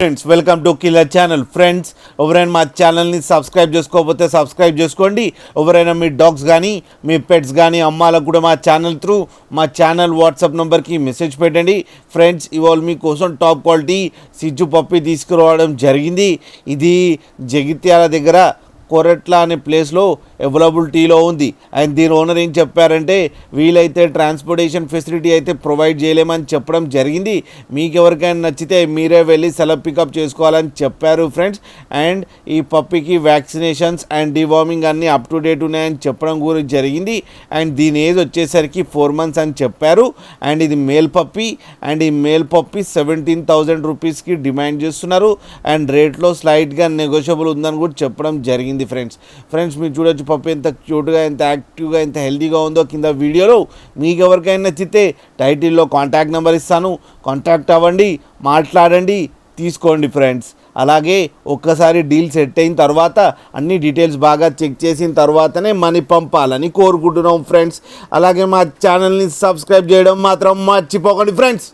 Friends welcome to killer channel. Friends ఎవరైనా మా ఛానల్ని సబ్స్క్రైబ్ చేసుకోకపోతే సబ్స్క్రైబ్ చేసుకోండి. ఎవరైనా మీ డాగ్స్ కానీ మీ పెట్స్ కానీ అమ్మాలకు కూడా మా ఛానల్ త్రూ మా ఛానల్ వాట్సాప్ నెంబర్కి మెసేజ్ పెట్టండి. ఫ్రెండ్స్ ఇవాళ మీకోసం టాప్ క్వాలిటీ సిజ్జు పప్పి తీసుకురావడం జరిగింది. ఇది జగిత్యాల దగ్గర కొరట్ల అనే ప్లేస్లో అవైలబిలిటీలో ఉంది. అండ్ దీని ఓనర్ ఏం చెప్పారంటే వీలైతే ట్రాన్స్పోర్టేషన్ ఫెసిలిటీ అయితే ప్రొవైడ్ చేయలేమని చెప్పడం జరిగింది. మీకు ఎవరికైనా నచ్చితే మీరే వెళ్ళి సెలవు పికప్ చేసుకోవాలని చెప్పారు ఫ్రెండ్స్. అండ్ ఈ పప్పికి వ్యాక్సినేషన్స్ అండ్ డివార్మింగ్ అన్నీ అప్ టు డేట్ ఉన్నాయని చెప్పడం గురించి జరిగింది. అండ్ దీని ఏజ్ వచ్చేసరికి 4 months అని చెప్పారు. అండ్ ఇది మేల్ పప్పి. అండ్ ఈ మేల్ పప్పి 17,000 రూపీస్కి డిమాండ్ చేస్తున్నారు. అండ్ రేట్లో స్లైట్గా నెగోషియబుల్ ఉందని కూడా చెప్పడం జరిగింది. ఫ్రెండ్స్ మీరు చూడొచ్చు పప్పి ఎంత క్యూట్గా, ఎంత యాక్టివ్గా, ఎంత హెల్తీగా ఉందో కింద వీడియోలో. మీకు ఎవరికైనా నచ్చితే టైటిల్లో కాంటాక్ట్ నెంబర్ ఇస్తాను, కాంటాక్ట్ అవ్వండి, మాట్లాడండి, తీసుకోండి ఫ్రెండ్స్. అలాగే ఒక్కసారి డీల్ సెట్ అయిన తర్వాత అన్ని డీటెయిల్స్ బాగా చెక్ చేసిన తర్వాతనే మనీ పంపాలని కోరుకుంటున్నాం ఫ్రెండ్స్. అలాగే మా ఛానల్ని సబ్స్క్రైబ్ చేయడం మాత్రం మర్చిపోకండి ఫ్రెండ్స్.